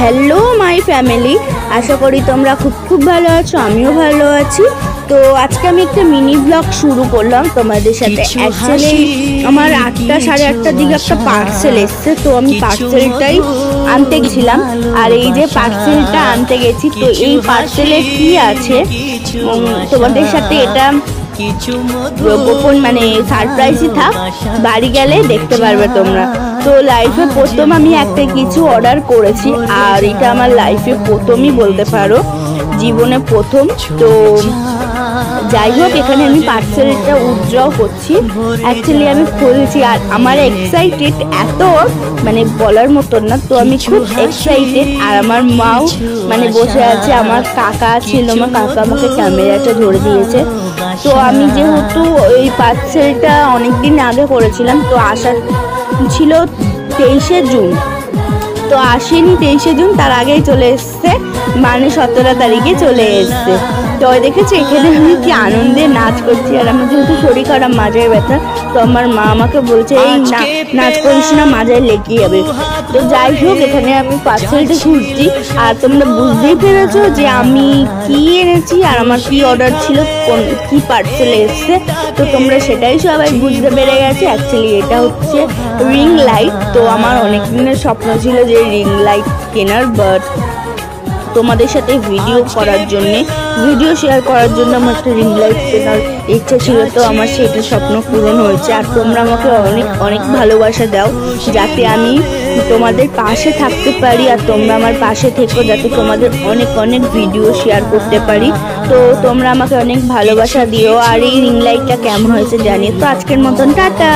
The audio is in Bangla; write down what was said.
হ্যালো মাই ফ্যামিলি, আশা করি তোমরা খুব ভালো আছো। আমিও ভালো আছি। তো আজকে আমি একটা মিনি ব্লগ শুরু করলাম তোমাদের সাথে। অ্যাকচুয়ালি আমার 8টা সাড়ে 8টার দিকে একটা পার্সেল এসছে, তো আমি পার্সেলটাই আনতে গেছিলাম। আর এই যে পার্সেলটা আনতে গেছি, তো এই পার্সেলে কি আছে তোমাদের সাথে এটা গোপন মানে সারপ্রাইজই থাক, বাড়ি গেলে দেখতে পারবে তোমরা। তো লাইফে প্রথম আমি একটা কিছু অর্ডার করেছি, আর এটা আমার লাইফে প্রথমই বলতে পারো, জীবনে প্রথম। তো যাই হোক, এখানে আমি পার্সেলটা উইথড্র করছি। অ্যাকচুয়ালি আমি খুলছি আর আমার এক্সাইটেড এত মানে বলার মতন না। তো আমি খুব এক্সাইটেড, আর আমার মাও মানে বসে আছে, আমার কাকা ছিল, আমার কাকা আমাকে ক্যামেরাটা ধরে দিয়েছে। তো আমি যেহেতু এই পার্সেলটা অনেকদিন আগে করেছিলাম, তো আসার ছিল 23শে জুন, তো আসেনি 23শে জুন, তার আগেই চলে এসছে, মানে 17 তারিখে চলে এসছে। তো দেখেছি এখানে আমি কি আনন্দে নাচ করছি, আর আমার যেহেতু শরীর খারাপ, মাজায় ব্যথা, তো আমার মা আমাকে বলছে এই নাচ করিস না, মাজায় লেগে যাবে। তো যাই হোক, এখানে আমি পার্সেলটা খুঁজছি, আর তোমরা বুঝতেই পেরেছো যে আমি কি এনেছি আর আমার কি অর্ডার ছিল, কি পার্সেল এসছে। তো তোমরা সেটাই সবাই বুঝতে পেরে গেছে। অ্যাকচুয়ালি এটা হচ্ছে রিং লাইট। তো আমার অনেক দিনের স্বপ্ন ছিল যে রিং লাইট কেনার, বাট তোমাদের সাথে ভিডিও শেয়ার করার জন্য আমার একটা রিং লাইট কেনার ইচ্ছা ছিল। তো আমার সেটা স্বপ্ন পূরণ হয়েছে, আর তোমরা আমাকে অনেক ভালোবাসা দাও, যাতে আমি তোমাদের পাশে থাকতে পারি, আর তোমরা আমার পাশে থেকো, যাতে তোমাদের অনেক ভিডিও শেয়ার করতে পারি। তো তোমরা আমাকে অনেক ভালোবাসা দিও, আর এই রিং লাইটটা কেমন হয়েছে জানিও। তো আজকের মতন টাটা।